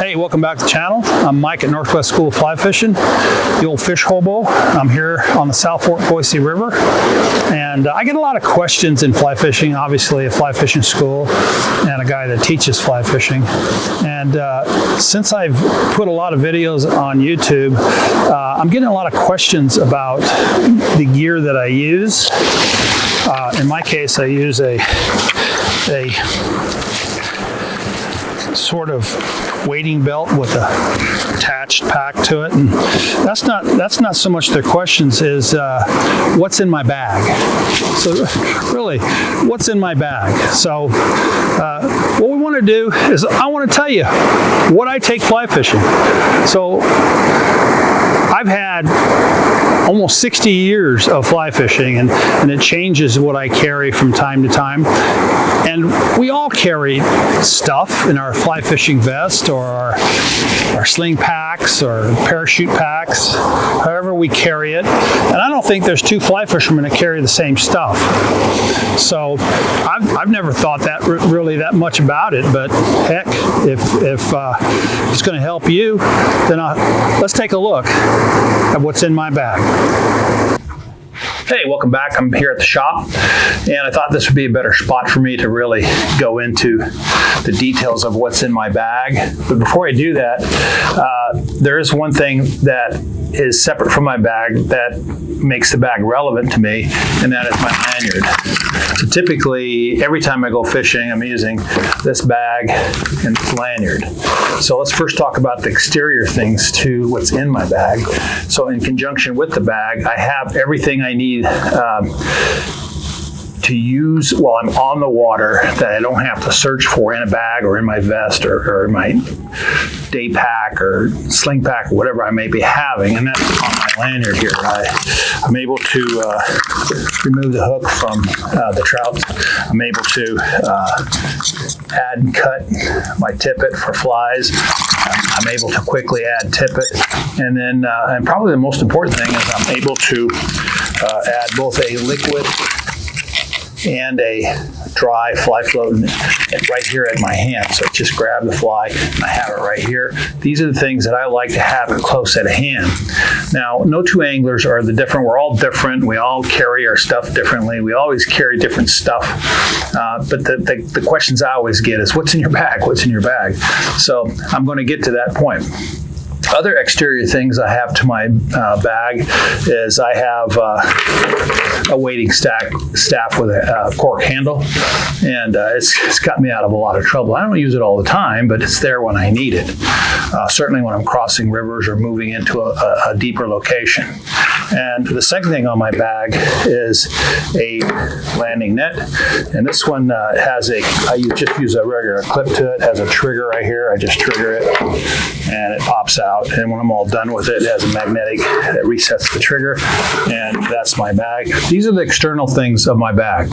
Hey, welcome back to the channel. I'm Mike at Northwest School of Fly Fishing, the old fish hobo. I'm here on the South Fork Boise River, and I get a lot of questions in fly fishing. Obviously, a fly fishing school and a guy that teaches fly fishing. And since I've put a lot of videos on YouTube, I'm getting a lot of questions about the gear that I use. In my case, I use a sort of wading belt with a attached pack to it, and that's not so much their questions is what's in my bag. So really, what's in my bag? So what we want to do is I want to tell you what I take fly fishing. So I've had almost 60 years of fly fishing, and it changes what I carry from time to time. And we all carry stuff in our fly fishing vest or our sling packs or parachute packs, however we carry it. And I don't think there's two fly fishermen that carry the same stuff. So I've never thought that really that much about it, but heck, if it's going to help you, then let's take a look at what's in my bag. Hey, welcome back. I'm here at the shop, and I thought this would be a better spot for me to really go into the details of what's in my bag. But before I do that, there is one thing that is separate from my bag that makes the bag relevant to me, and that is my lanyard. So typically, every time I go fishing, I'm using this bag and this lanyard. So let's first talk about the exterior things to what's in my bag. So in conjunction with the bag, I have everything I need to use while I'm on the water that I don't have to search for in a bag or in my vest or in my day pack or sling pack or whatever I may be having, and that's on my lanyard here. I'm able to remove the hook from the trout. I'm able to add and cut my tippet for flies. I'm able to quickly add tippet, and then and probably the most important thing is I'm able to add both a liquid and a dry fly float right here in my hand. So just grab the fly and I have it right here. These are the things that I like to have it close at hand. Now, no two anglers are the different. We're all different. We all carry our stuff differently. We always carry different stuff. But the questions I always get is, what's in your bag? What's in your bag? So I'm going to get to that point. Other exterior things I have to my bag is I have a wading staff with a cork handle, and it's got me out of a lot of trouble. I don't use it all the time, but it's there when I need it. Certainly when I'm crossing rivers or moving into a deeper location. And the second thing on my bag is a landing net, and this one I just use a regular clip to it. It has a trigger right here. I just trigger it, and it pops out. And when I'm all done with it, it has a magnetic that resets the trigger, and that's my bag. These are the external things of my bag.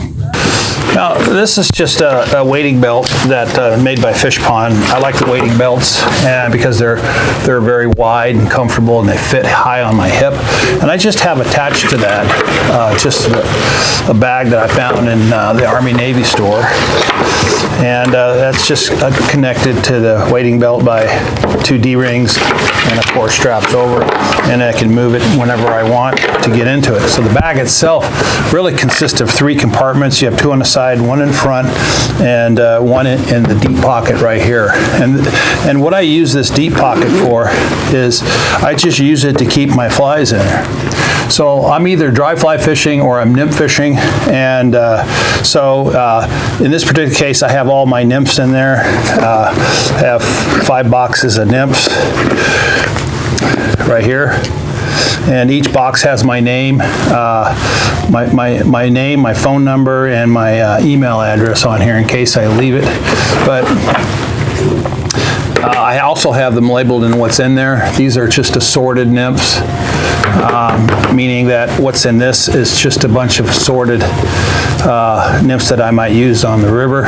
Now, this is just a wading belt that made by Fish Pond. I like the wading belts because they're very wide and comfortable, and they fit high on my hip. And I just have attached to that just a bag that I found in the Army Navy store, and that's just connected to the wading belt by 2 D-rings, and of course straps over, and I can move it whenever I want to get into it. So the bag itself really consists of 3 compartments. You have 2 on the side, 1 in front, and 1 in the deep pocket right here. And what I use this deep pocket for is I just use it to keep my flies in there. So I'm either dry fly fishing or I'm nymph fishing, and in this particular case I have all my nymphs in there. I have 5 boxes of nymphs right here, and each box has my name, my name, my phone number, and my email address on here in case I leave it. But I also have them labeled in what's in there. These are just assorted nymphs, meaning that what's in this is just a bunch of assorted nymphs that I might use on the river.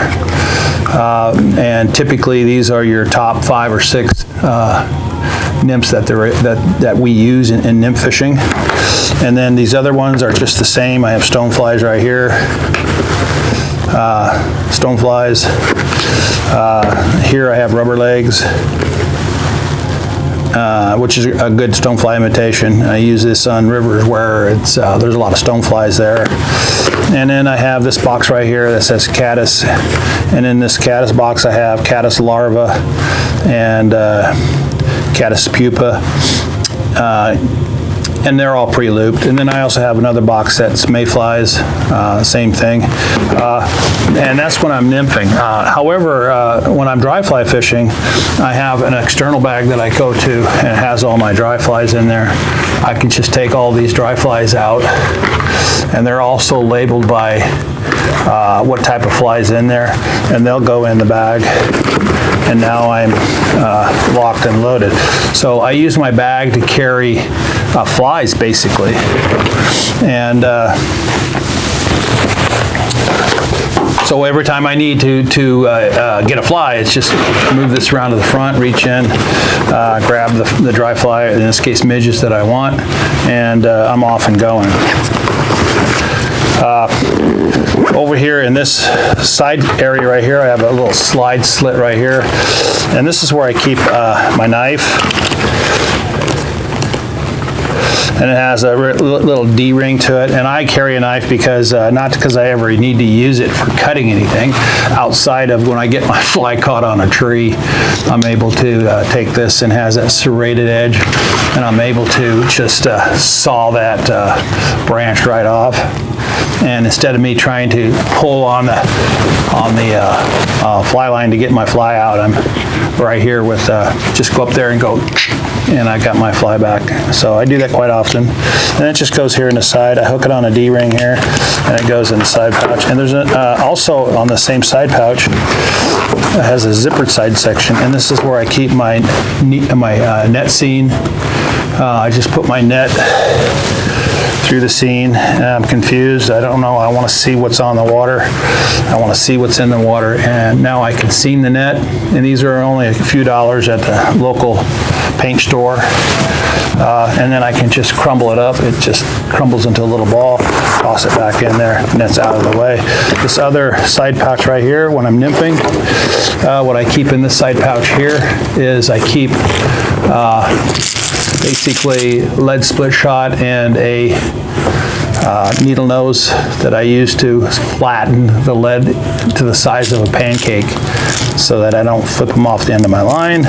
And typically these are your top 5 or 6 nymphs that we use in nymph fishing. And then these other ones are just the same. I have stoneflies right here. Stoneflies. Here I have rubber legs. which is a good stonefly imitation. I use this on rivers where it's there's a lot of stoneflies there. And then I have this box right here that says caddis, and in this caddis box I have caddis larva and caddis pupa. And they're all pre-looped. And then I also have another box that's mayflies, same thing. And that's when I'm nymphing. However, when I'm dry fly fishing, I have an external bag that I go to, and it has all my dry flies in there. I can just take all these dry flies out, and they're also labeled by what type of flies in there, and they'll go in the bag. And now I'm locked and loaded. So I use my bag to carry flies, basically. And so every time I need to get a fly, it's just move this around to the front, reach in, grab the dry fly, in this case midges that I want, and I'm off and going. Over here in this side area right here, I have a little slide slit right here, and this is where I keep my knife. And it has a little D-ring to it, and I carry a knife because, not because I ever need to use it for cutting anything, outside of when I get my fly caught on a tree, I'm able to take this, and has that serrated edge, and I'm able to just saw that branch right off. And instead of me trying to pull on the fly line to get my fly out, I'm right here with just go up there and go, and I got my fly back. So I do that quite often. And it just goes here in the side. I hook it on a D-ring here, and it goes in the side pouch. And there's also on the same side pouch, it has a zippered side section, and this is where I keep my net seine. I just put my net through the seine, and I'm confused. I don't know. I want to see what's on the water. I want to see what's in the water, and now I can seine the net. And these are only a few dollars at the local paint store. And then I can just crumble it up. It just crumbles into a little ball, toss it back in there, and it's out of the way. This other side pouch right here, when I'm nymphing, what I keep in this side pouch here is I keep basically lead split shot and a needle nose that I use to flatten the lead to the size of a pancake so that I don't flip them off the end of my line.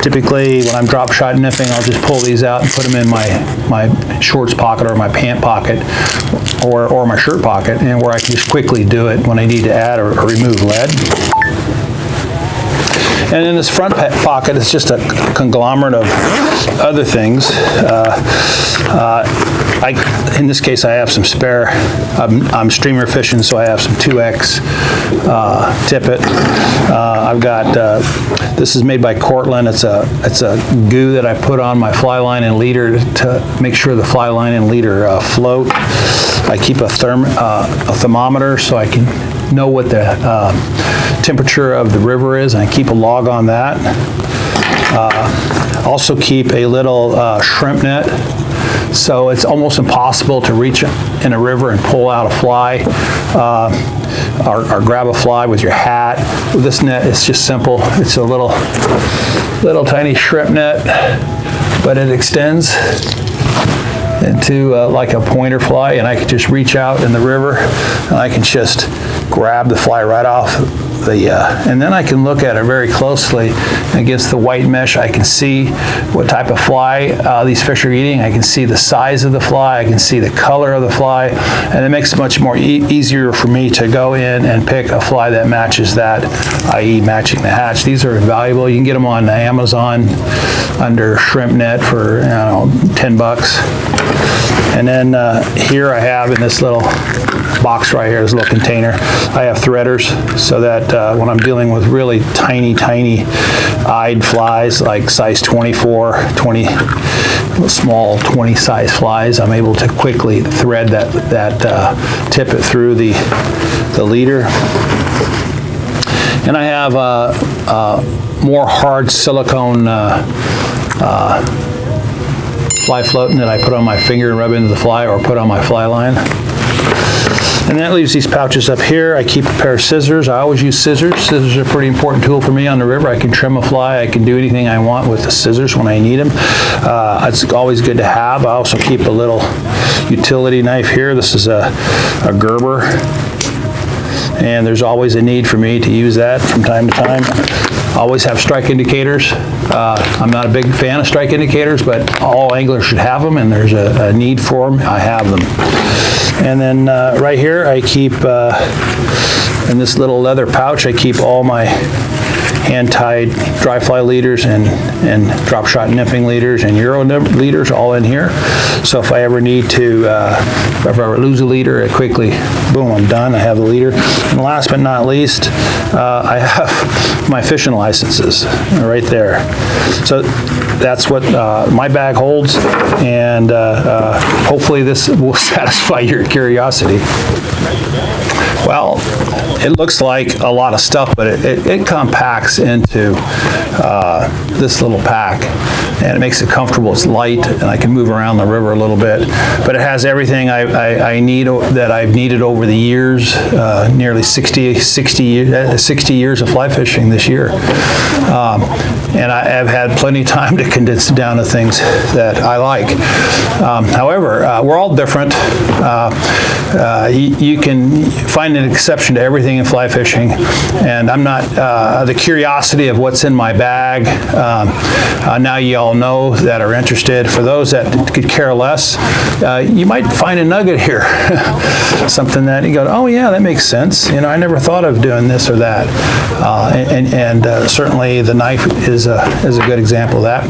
Typically, when I'm drop shot nymphing, I'll just pull these out and put them in my shorts pocket or my pant pocket or my shirt pocket, and where I can just quickly do it when I need to add or remove lead. And in this front pocket, it's just a conglomerate of other things. In this case, I have some spare. I'm streamer fishing, so I have some 2X tippet. I've got, this is made by Cortland. It's a goo that I put on my fly line and leader to make sure the fly line and leader float. I keep a thermometer so I can know what the temperature of the river is, and I keep a log on that. Also keep a little shrimp net, so it's almost impossible to reach in a river and pull out a fly or grab a fly with your hat. With this net, it's just simple. It's a little tiny shrimp net, but it extends into like a pointer fly, and I can just reach out in the river and I can just grab the fly right off and then I can look at it very closely against the white mesh. I can see what type of fly these fish are eating. I can see the size of the fly. I can see the color of the fly, and it makes it much more easier for me to go in and pick a fly that matches that, i.e. matching the hatch. These are invaluable. You can get them on Amazon under shrimp net for, you know, $10. And then here I have in this little box right here, this little container, I have threaders so that when I'm dealing with really tiny eyed flies like size 24, 20, small 20 size flies, I'm able to quickly thread that tippet through the leader. And I have more hard silicone fly floating that I put on my finger and rub into the fly or put on my fly line. And And that leaves these pouches up here. I keep a pair of scissors. I always use scissors. Scissors are a pretty important tool for me on the river. I can trim a fly. I can do anything I want with the scissors when I need them. It's always good to have. I also keep a little utility knife here. This is a Gerber. And there's always a need for me to use that from time to time. Always have strike indicators. I'm not a big fan of strike indicators, but all anglers should have them, and there's a need for them. I have them. And then right here, I keep, in this little leather pouch, I keep all my hand-tied dry fly leaders and drop shot nymphing leaders and Euro leaders all in here. So if I ever need to, if I ever lose a leader, I quickly, boom, I'm done. I have the leader. And last but not least, I have my fishing licenses right there. So that's what my bag holds, and hopefully this will satisfy your curiosity. Well, it looks like a lot of stuff, but it compacts into this little pack, and it makes it comfortable. It's light, and I can move around the river a little bit. But it has everything I need that I've needed over the years, nearly 60 years of fly fishing this year. And I have had plenty of time to condense it down to things that I like. However, we're all different. You can find an exception to everything in fly fishing, and I'm not, the curiosity of what's in my bag, now you all know that are interested. For those that could care less, you might find a nugget here. Something that you go, oh yeah, that makes sense. You know, I never thought of doing this or that. And certainly the knife is a good example of that.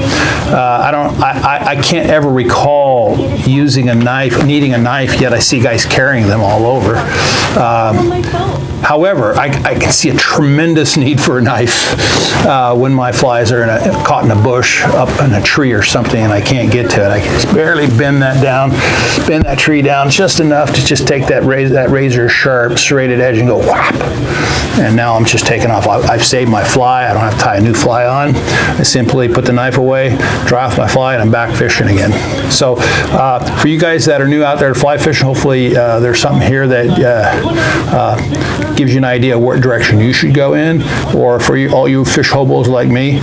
I can't ever recall using a knife, needing a knife, yet I see guys carrying them all over. However, I can see a tremendous need for a knife when my flies are caught in a bush, up in a tree or something, and I can't get to it. I can just barely bend that tree down just enough to just take that razor sharp, serrated edge and go whap. And now I'm just taking off. I've saved my fly. I don't have to tie a new fly on. I simply put the knife away, dry off my fly, and I'm back fishing again. So for you guys that are new out there to fly fishing, hopefully there's something here that gives you an idea of what direction you should go in, or for all you fish hobos like me,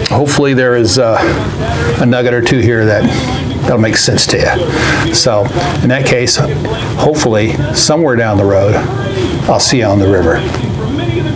hopefully there is a nugget or two here that'll make sense to you. So in that case, hopefully somewhere down the road, I'll see you on the river.